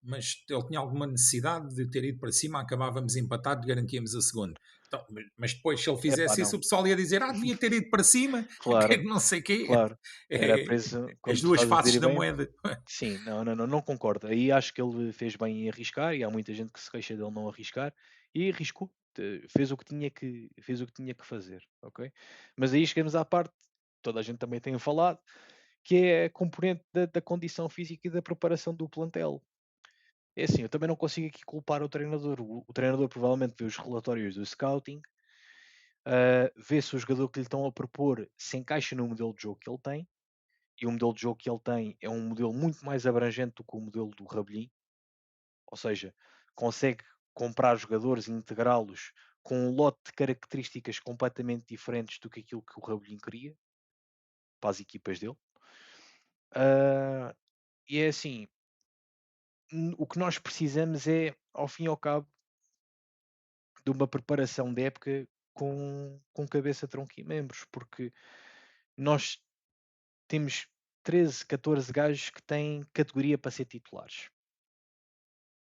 mas ele tinha alguma necessidade de ter ido para cima, acabávamos empatados, garantíamos a segunda. Então, mas depois, se ele Epá, fizesse isso, não. o pessoal ia dizer: devia ter ido para cima, que Claro, não sei o quê. claro. Era preso, As como tu duas estás a faces dizer da bem, moeda. sim, não concordo. Aí acho que ele fez bem em arriscar e há muita gente que se queixa dele não arriscar e arriscou. Fez o que tinha que fazer, ok? Mas aí chegamos à parte, toda a gente também tem falado, que é a componente da condição física e da preparação do plantel. É assim, eu também não consigo aqui culpar o treinador. O treinador provavelmente vê os relatórios do scouting, vê se o jogador que lhe estão a propor se encaixa no modelo de jogo que ele tem, e o modelo de jogo que ele tem é um modelo muito mais abrangente do que o modelo do Rabelinho, ou seja, consegue comprar jogadores e integrá-los com um lote de características completamente diferentes do que aquilo que o Rabelinho queria para as equipas dele. Ah, e é assim, o que nós precisamos é, ao fim e ao cabo, de uma preparação de época com cabeça, tronco e membros, porque nós temos 13, 14 gajos que têm categoria para ser titulares.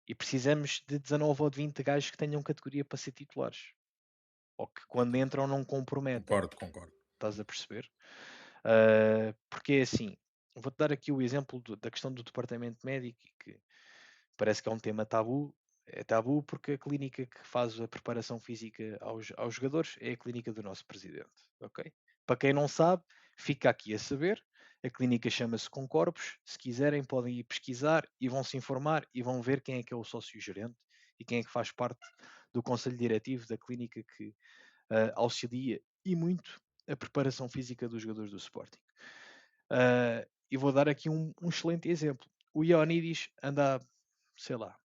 E precisamos de 19 ou de 20 gajos que tenham categoria para ser titulares. Ou que quando entram não comprometem. Concordo, concordo. Estás a perceber? Porque é assim, vou-te dar aqui o exemplo da questão do departamento médico, que parece que é um tema tabu. É tabu porque a clínica que faz a preparação física aos jogadores é a clínica do nosso presidente, ok? Para quem não sabe, fica aqui a saber. A clínica chama-se Concorpos. Se quiserem, podem ir pesquisar e vão se informar e vão ver quem é que é o sócio-gerente e quem é que faz parte do conselho diretivo da clínica que auxilia e muito a preparação física dos jogadores do Sporting. E vou dar aqui um excelente exemplo. O Ioannidis anda, sei lá,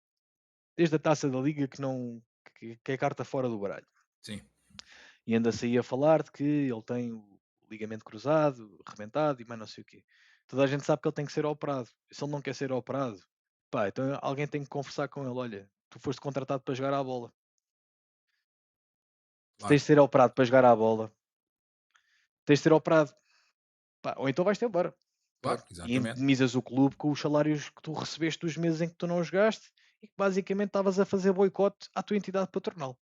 desde a taça da Liga que é carta fora do baralho. Sim. E anda-se aí a falar de que ele tem o ligamento cruzado, rebentado e mais não sei o quê. Toda a gente sabe que ele tem que ser operado. Se ele não quer ser operado, pá, então alguém tem que conversar com ele. Olha, tu foste contratado para jogar à bola. Se tens Claro, de ser operado para jogar à bola, tens de ser operado. Pá, ou então vais-te embora. claro, Pronto. E exatamente. indemnizas o clube com os salários que tu recebeste dos meses em que tu não jogaste e que basicamente estavas a fazer boicote à tua entidade patronal.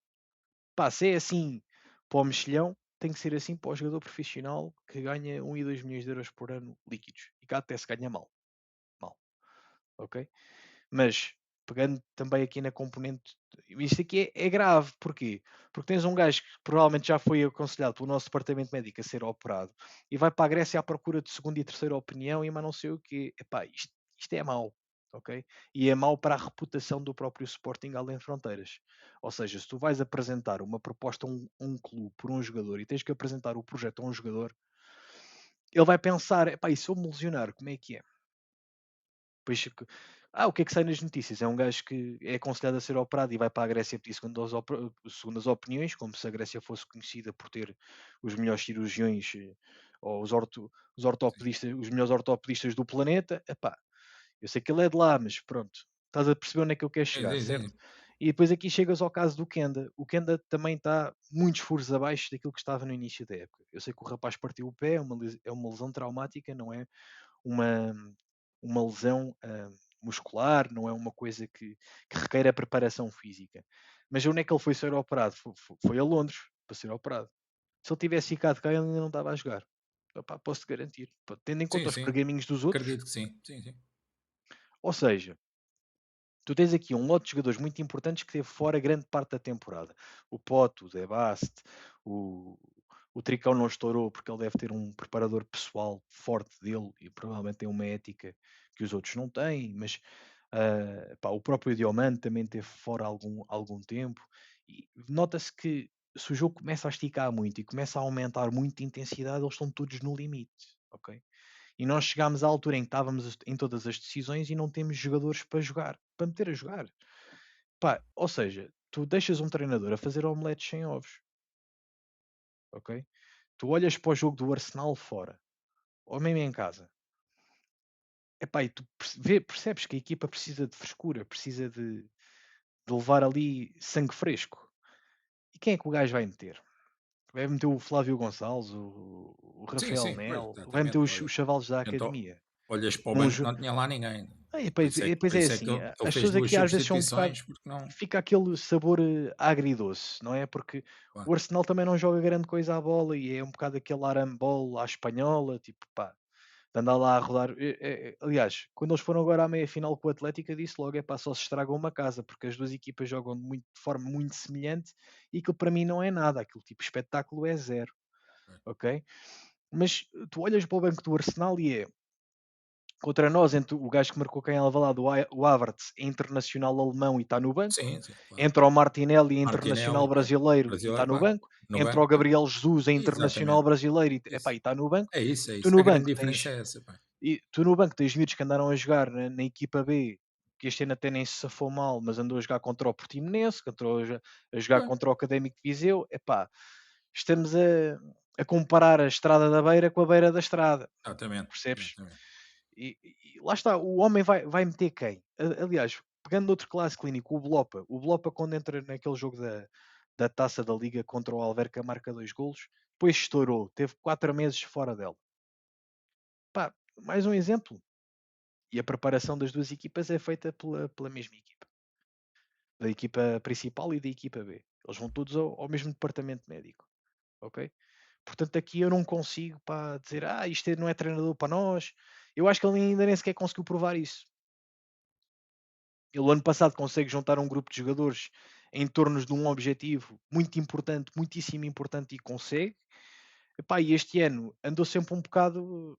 Pá, se é assim para o mexilhão, tem que ser assim para o jogador profissional que ganha 1 e 2 milhões de euros por ano líquidos. E cá até se ganha mal. Mal. Ok? Mas, pegando também aqui na componente, isto aqui é grave, porquê? Porque tens um gajo que provavelmente já foi aconselhado pelo nosso departamento médico a ser operado e vai para a Grécia à procura de segunda e terceira opinião e mais não sei o quê. Epá, isto é mau, ok? E é mau para a reputação do próprio Sporting além de fronteiras. Ou seja, se tu vais apresentar uma proposta a um clube por um jogador e tens que apresentar o projeto a um jogador, ele vai pensar, epá, e se eu me lesionar, como é que é? Pois, o que é que sai nas notícias? É um gajo que é aconselhado a ser operado e vai para a Grécia pedir segundas opiniões, como se a Grécia fosse conhecida por ter os melhores cirurgiões ou os Sim, ortopedistas, os melhores ortopedistas do planeta. Epá, eu sei que ele é de lá, mas pronto, estás a perceber onde é que eu quero sim, chegar, sim. certo? Sim. E depois aqui chegas ao caso do Kenda. O Kenda também está muitos furos abaixo daquilo que estava no início da época. Eu sei que o rapaz partiu o pé, é uma lesão traumática, não é uma lesão muscular, não é uma coisa que requer a preparação física. Mas onde é que ele foi ser operado? Foi a Londres para ser operado. Se ele tivesse ficado cá, ele ainda não estava a jogar. Opá, posso-te garantir. Pá, tendo em Sim, conta os sim. pergaminhos dos outros, Acredito que sim. Sim, sim. ou seja, tu tens aqui um lote de jogadores muito importantes que teve fora grande parte da temporada. O Poto, o De Bast, o, o Tricão não estourou porque ele deve ter um preparador pessoal forte dele e provavelmente tem uma ética que os outros não têm, mas pá, o próprio Diomande também teve fora algum tempo. E nota-se que se o jogo começa a esticar muito e começa a aumentar muito a intensidade, eles estão todos no limite, ok? E nós chegámos à altura em que estávamos em todas as decisões e não temos jogadores para jogar, para meter a jogar. Pá, ou seja, tu deixas um treinador a fazer omeletes sem ovos, ok? Tu olhas para o jogo do Arsenal fora, ou mesmo em casa. Epá, e tu percebes que a equipa precisa de frescura, precisa de levar ali sangue fresco. E quem é que o gajo vai meter? Vai meter o Flávio Gonçalves, o Sim, Rafael sim, pois, Mel, vai meter exatamente. os chavalos da Então, academia. olhas para o Um, banco, jo- não tinha lá ninguém. E Por depois, isso é e que, por depois é isso é que assim, ele as fez pessoas duas aqui às vezes são um bocado. substituições, porque não. Fica aquele sabor agridoce, não é? Porque Pá, o Arsenal também não joga grande coisa à bola e é um bocado aquele arambol à espanhola, tipo, pá, de andar lá a rodar. Aliás, quando eles foram agora à meia-final com o Atlético, eu disse logo: é pá, só se estragam uma casa, porque as duas equipas jogam de forma muito semelhante e aquilo para mim não é nada, aquilo tipo espetáculo é zero, ok? Mas tu olhas para o banco do Arsenal e é contra nós, entre o gajo que marcou quem Alvalade, o Havertz, é internacional alemão e está no banco. sim, sim, claro. Entra o Martinelli, é internacional Martinelli, brasileiro e está brasileiro, no claro. banco. No Entra banco, o Gabriel Jesus, é internacional exatamente. brasileiro e, epá, Isso. e está no banco. É isso, é Tu isso. A no grande banco diferença tens, é essa, pá. tu no banco tens miúdos que andaram a jogar na equipa B, que este ano até nem se safou mal, mas andou a jogar contra o Portimonense, que andou a jogar Pois, contra o Académico de Viseu. Epá, estamos a comparar a estrada da beira com a beira da estrada, exatamente, percebes? exatamente. E lá está, o homem vai meter quem? Aliás, pegando outro clássico clínico, o Blopa quando entra naquele jogo da Taça da Liga contra o Alverca marca 2 golos, depois estourou, teve 4 meses fora dela. Pá, mais um exemplo. E a preparação das duas equipas é feita pela mesma equipa. Da equipa principal e da equipa B. Eles vão todos ao mesmo departamento médico. Ok? Portanto, aqui eu não consigo dizer, isto não é treinador para nós. Eu acho que ele ainda nem sequer conseguiu provar isso. Ele, o ano passado, consegue juntar um grupo de jogadores em torno de um objetivo muito importante, muitíssimo importante, e consegue. Epá, e este ano andou sempre um bocado.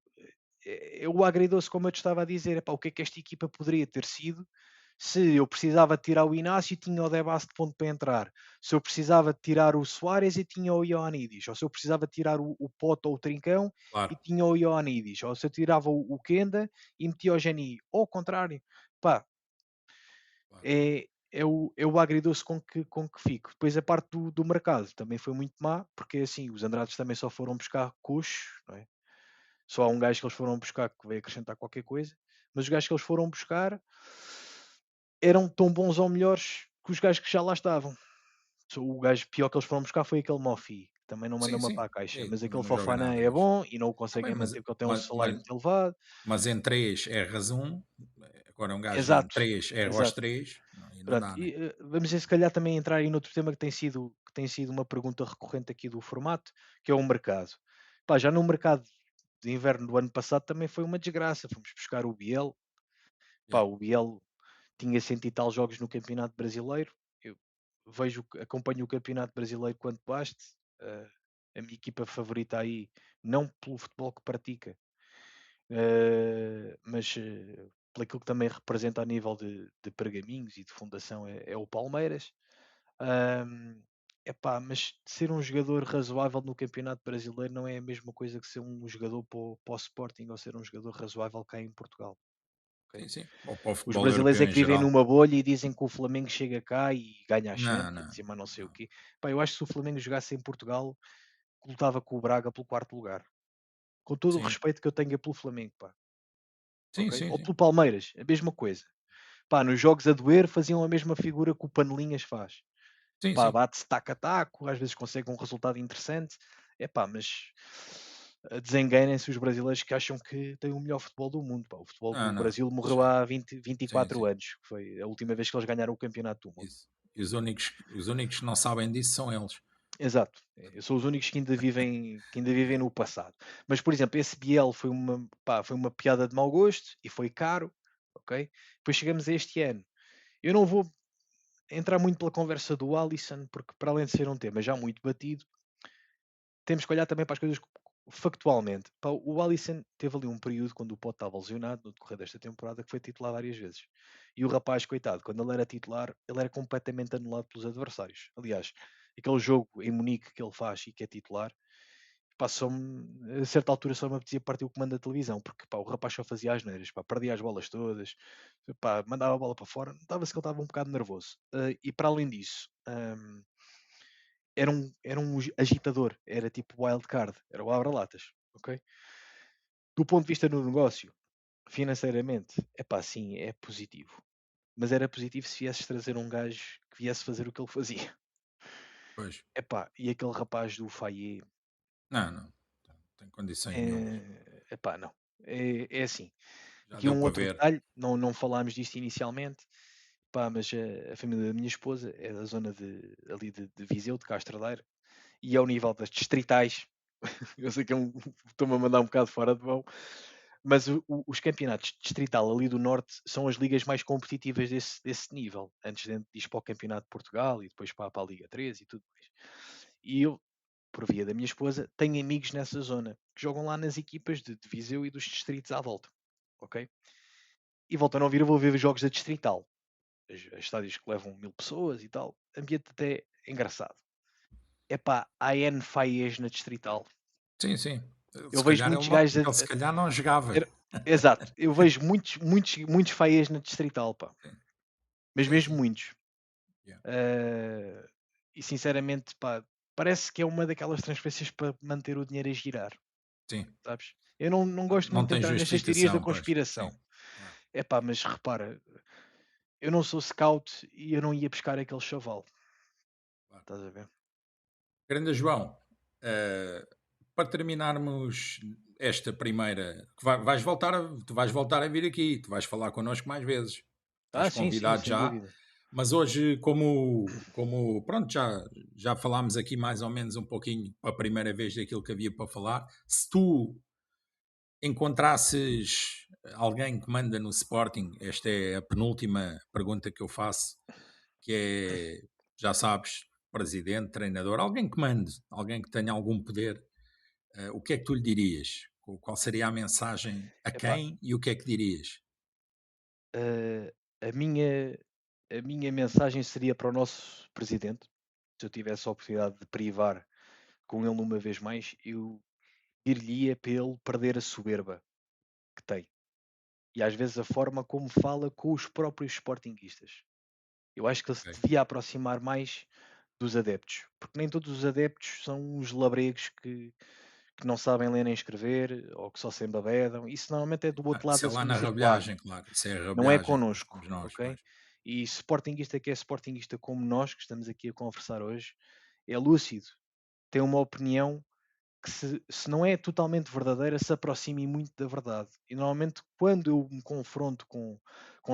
O agridoce, como eu te estava a dizer. Epá, o que é que esta equipa poderia ter sido se eu precisava de tirar o Inácio, tinha o Debast de ponto para entrar. Se eu precisava de tirar o Soares, e tinha o Ioannidis. Ou se eu precisava de tirar o Poto ou o Trincão, e Claro, tinha o Ioannidis. Ou se eu tirava o Kenda e metia o Geni. Ou ao contrário. Pá, claro. é o agridoce com que fico. Depois a parte do mercado também foi muito má, porque assim, os Andrades também só foram buscar coxos, não é? Só há um gajo que eles foram buscar que veio acrescentar qualquer coisa, mas os gajos que eles foram buscar eram tão bons ou melhores que os gajos que já lá estavam. Só o gajo pior que eles foram buscar foi aquele Mofi, que também não manda Sim, uma para sim. a caixa, E mas também aquele não joga Fofana nada, é mas. bom e não o Tá bem, conseguem manter porque ele tem um salário muito elevado. mas em 3 erras um, agora um gajo em Exato, 3 erra aos exato. 3, e não Pronto, dá, né? e vamos se calhar também entrar aí noutro tema que tem sido uma pergunta recorrente aqui do formato, que é o mercado. Pá, já no mercado de inverno do ano passado também foi uma desgraça. Fomos buscar o Biel. Pá, Yeah. o Biel tinha cento e tal jogos no Campeonato Brasileiro. Eu acompanho o Campeonato Brasileiro quanto baste. Eh, a minha equipa favorita aí, não pelo futebol que pratica, mas pelo aquilo que também representa a nível de pergaminhos e de fundação, é o Palmeiras. Ahm, Epá, mas ser um jogador razoável no Campeonato Brasileiro não é a mesma coisa que ser um jogador para o Sporting ou ser um jogador razoável cá em Portugal. Ok? Sim, sim. Ou para o Os futebol brasileiros europeu é em que vivem geral. numa bolha e dizem que o Flamengo chega cá e ganha a Não, Champions não, e mais não sei o não. quê. Pá, eu acho que se o Flamengo jogasse em Portugal, lutava com o Braga pelo quarto lugar. Com todo o Sim, respeito que eu tenho pelo Flamengo, pá. sim, Ok? sim, Ou sim. pelo Palmeiras, a mesma coisa. Pá, nos jogos a doer faziam a mesma figura que o Panelinhas faz. Sim, Pá, sim. bate-se taco a taco, às vezes consegue um resultado interessante. É pá, mas desenganem-se os brasileiros que acham que têm o melhor futebol do mundo. Pá. O futebol Não, do não. Brasil morreu Já. há Sim, 24 sim. anos, que foi a última vez que eles ganharam o campeonato do mundo. Isso. E os únicos que não sabem disso são eles. Exato, são os únicos que ainda vivem no passado. Mas, por exemplo, esse Biel foi uma piada de mau gosto e foi caro, ok? Depois chegamos a este ano. Eu não vou entrar muito pela conversa do Alisson, porque para além de ser um tema já muito batido, temos que olhar também para as coisas factualmente. Pá, o Alisson teve ali um período quando o Pote estava lesionado no decorrer desta temporada que foi titular várias vezes. E o rapaz, coitado, quando ele era titular, ele era completamente anulado pelos adversários. Aliás, aquele jogo em Munique que ele faz e que é titular, pá, a certa altura só me apetecia partir o comando da televisão, porque pá, o rapaz só fazia asneiras, pá, perdia as bolas todas, pá, mandava a bola para fora, notava-se que ele estava um bocado nervoso. E para além disso, era um agitador, era tipo wild card, era o abre-latas, ok? Do ponto de vista no negócio, financeiramente, é pá, sim, é positivo. Mas era positivo se viesses trazer um gajo que viesse fazer o que ele fazia. Pois. Epá, e aquele rapaz do Fayet, Não, não. Tem condições nenhumas. epá, não. É assim. Já Aqui deu um para outro ver. detalhe, não falámos disto inicialmente, pá, mas a família da minha esposa é da zona ali de Viseu, de Castro Daire, e ao nível das distritais, eu sei que estou-me a mandar um bocado fora de mão, mas os campeonatos distrital ali do Norte são as ligas mais competitivas desse nível, antes de ir para o Campeonato de Portugal e depois para a Liga 3 e tudo mais. E eu, por via da minha esposa, tenho amigos nessa zona que jogam lá nas equipas de Viseu e dos distritos à volta, ok? E voltam a não vir, eu vou ver os jogos da distrital, estádios que levam 1000 pessoas e tal, ambiente até engraçado. Epá, há N faias na distrital. Sim, sim. Eu Se vejo calhar muitos ele, não, gajos ele se calhar não jogava. era exato, eu vejo muitos faias na distrital, pá, Sim, mas sim. mesmo Sim. muitos. Yeah. Ah, e sinceramente, pá, parece que é uma daquelas transferências para manter o dinheiro a girar, Sim. sabes? Eu não Não, gosto não muito de tem entrar nestas teorias da justificação, pois. conspiração. Sim. Claro. É pá, mas repara, eu não sou scout e eu não ia buscar aquele chaval, Claro. estás a ver? Grande João, eh, para terminarmos esta primeira, que tu vais voltar a vir aqui, tu vais falar connosco mais vezes. Estás Sim, sim, convidado sem já, dúvida. mas hoje, como pronto, já falámos aqui mais ou menos um pouquinho a primeira vez daquilo que havia para falar. Se tu encontrasses alguém que manda no Sporting, esta é a penúltima pergunta que eu faço, que é, já sabes, presidente, treinador, alguém que mande, alguém que tenha algum poder, o que é que tu lhe dirias? Qual seria a mensagem a Epá, quem e o que é que dirias? ah, a minha a minha mensagem seria para o nosso presidente, se eu tivesse a oportunidade de privar com ele uma vez mais, eu dir-lhe-ia para ele perder a soberba que tem. E às vezes a forma como fala com os próprios sportinguistas. Eu acho que ele se Ok. devia aproximar mais dos adeptos, porque nem todos os adeptos são uns labregos que não sabem ler nem escrever ou que só se embabedam. Isso normalmente é do outro lado Isso é da lá na segunda circular, rabiagem, claro. Isso é a não é rabiagem, não connosco, somos nós, ok? pois. E sportinguista que é sportinguista como nós, que estamos aqui a conversar hoje, é lúcido, tem uma opinião que se não é totalmente verdadeira, se aproxime muito da verdade. E normalmente quando eu me confronto com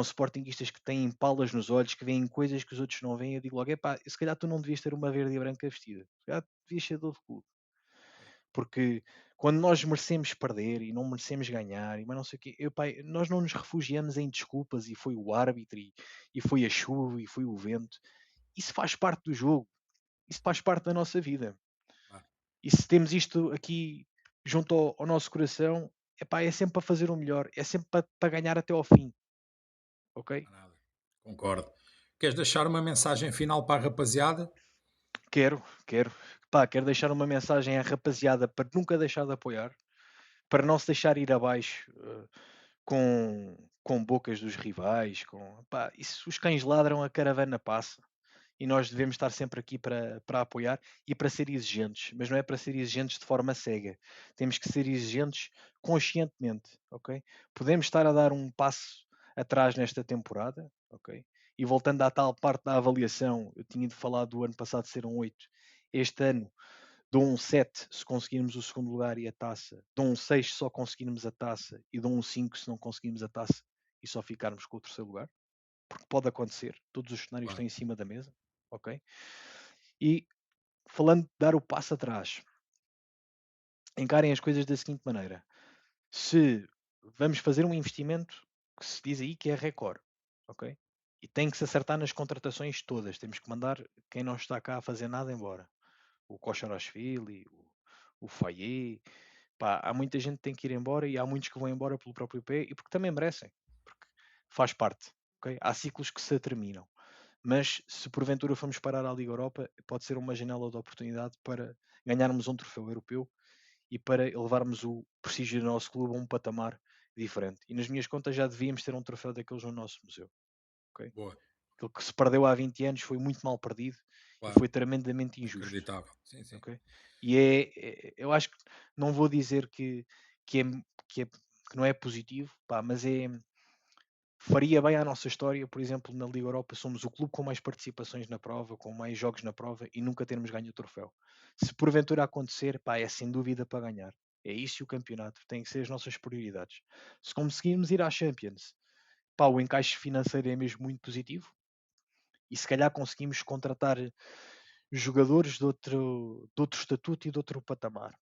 sportinguistas que têm palas nos olhos, que veem coisas que os outros não veem, eu digo logo, epá, se calhar tu não devias ter uma verde e branca vestida. Se calhar devias ser de outro clube. Porque quando nós merecemos perder e não merecemos ganhar, e mas não sei o quê, epá, nós não nos refugiamos em desculpas e foi o árbitro e foi a chuva e foi o vento. Isso faz parte do jogo. Isso faz parte da nossa vida. Claro, E se temos isto aqui junto ao nosso coração, epá, é sempre para fazer o melhor, é sempre para ganhar até ao fim, ok? não há nada. Concordo. Queres deixar uma mensagem final para a rapaziada? Quero. Pá, quero deixar uma mensagem à rapaziada para nunca deixar de apoiar, para não se deixar ir abaixo com bocas dos rivais, pá, isso, os cães ladram, a caravana passa. E nós devemos estar sempre aqui para apoiar e para ser exigentes, mas não é para ser exigentes de forma cega. Temos que ser exigentes conscientemente, ok? Podemos estar a dar um passo atrás nesta temporada, ok? E voltando à tal parte da avaliação, eu tinha de falar do ano passado ser um 8. Este ano dou um 7 se conseguirmos o segundo lugar e a taça, dou um 6 se só conseguirmos a taça e dou um 5 se não conseguirmos a taça e só ficarmos com o terceiro lugar, porque pode acontecer, todos os cenários Claro. estão em cima da mesa, ok? E falando de dar o passo atrás, encarem as coisas da seguinte maneira: se vamos fazer um investimento que se diz aí que é recorde, ok? E tem que se acertar nas contratações todas, temos que mandar quem não está cá a fazer nada embora. O Kosciuszwili, o Fayet, pá, há muita gente que tem que ir embora e há muitos que vão embora pelo próprio pé e porque também merecem, porque faz parte, ok? Há ciclos que se terminam. Mas se porventura formos parar à Liga Europa, pode ser uma janela de oportunidade para ganharmos um troféu europeu e para elevarmos o prestígio do nosso clube a um patamar diferente. E nas minhas contas já devíamos ter um troféu daqueles no nosso museu. Okay? Boa. Aquilo que se perdeu há 20 anos foi muito mal perdido Claro. e foi tremendamente injusto. Acreditável. Sim, sim. Okay? E eu acho que não vou dizer que não é positivo, pá, mas faria bem à nossa história, por exemplo, na Liga Europa somos o clube com mais participações na prova, com mais jogos na prova e nunca termos ganho o troféu. Se porventura acontecer, pá, é sem dúvida para ganhar. É isso e o campeonato, tem que ser as nossas prioridades. Se conseguirmos ir à Champions, pá, o encaixe financeiro é mesmo muito positivo e se calhar conseguimos contratar jogadores de outro estatuto e de outro patamar.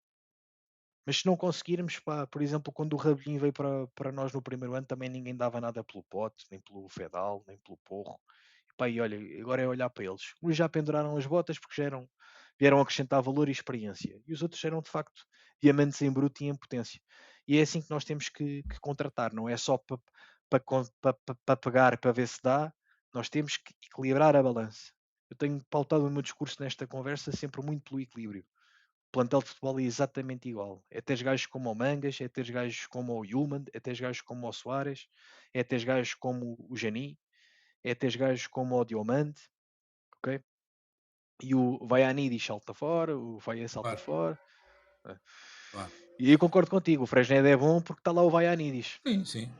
Mas se não conseguirmos, pá, por exemplo, quando o Rabelinho veio para nós no primeiro ano, também ninguém dava nada pelo Pote, nem pelo Fedal, nem pelo Porro. E, pá, e olha, agora é olhar para eles. Uns já penduraram as botas porque vieram acrescentar valor e experiência. E os outros eram, de facto, diamantes em bruto e em potência. E é assim que nós temos que contratar, não é só para pegar, para ver se dá. Nós temos que equilibrar a balança. Eu tenho pautado o meu discurso nesta conversa sempre muito pelo equilíbrio. O plantel de futebol é exatamente igual. É teres gajos como o Mangas, é teres gajos como o Yulman, é teres gajos como o Soares, é teres gajos como o Jani, é teres gajos como o Diomande, ok? E o Vaianidis salta fora, o Faia salta Claro. fora. Claro. E aí eu concordo contigo, o Fresned é bom porque está lá o Vaianidis. Sim, sim.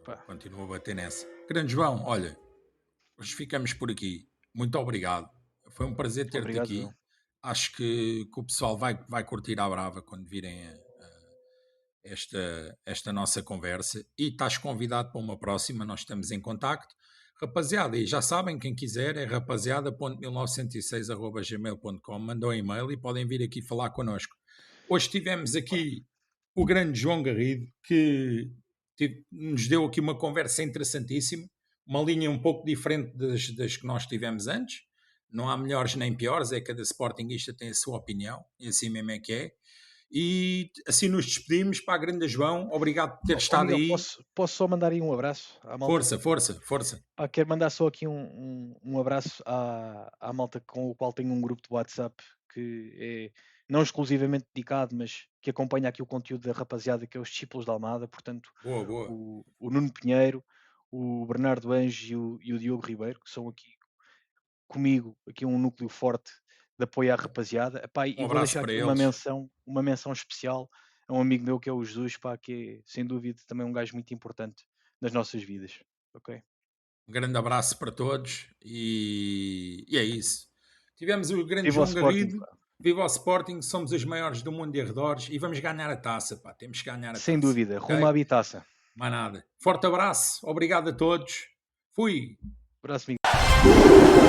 Pá, Continuo a bater nessa. Grande João, olha, hoje ficamos por aqui. Muito obrigado. Foi um prazer ter-te obrigado, aqui. eu. Acho que o pessoal vai curtir à brava quando virem esta nossa conversa. E estás convidado para uma próxima, nós estamos em contacto. Rapaziada, e já sabem, quem quiser é rapaziada.1906@gmail.com, mandam um e-mail e podem vir aqui falar connosco. Hoje tivemos aqui o grande João Garrido, que nos deu aqui uma conversa interessantíssima, uma linha um pouco diferente das que nós tivemos antes. Não há melhores nem piores, é que cada sportinguista tem a sua opinião, e assim mesmo é que é. E assim nos despedimos. Para a grande João, obrigado por ter estado Miguel, aí. posso só mandar aí um abraço à malta? Força, força, força. Quero mandar só aqui um abraço à malta com o qual tenho um grupo de WhatsApp que é não exclusivamente dedicado, mas que acompanha aqui o conteúdo da rapaziada, que é os Discípulos da Almada, portanto, Boa, boa. o Nuno Pinheiro, o Bernardo Anjo e o Diogo Ribeiro, que são aqui comigo, aqui um núcleo forte de apoio à rapaziada. Epá, e Um vou abraço deixar para aqui eles. uma menção especial a um amigo meu que é o Jesus, pá, que é sem dúvida também um gajo muito importante nas nossas vidas. Ok? Um grande abraço para todos e é isso. Tivemos o grande Viva o João Sporting, Garrido. pá. Viva o Sporting, somos os maiores do mundo e arredores e vamos ganhar a taça, pá. Temos que ganhar a Sem taça. dúvida, Ok? rumo à Bitaça. Mais nada. Forte abraço, obrigado a todos. Fui. Abraço, amigo.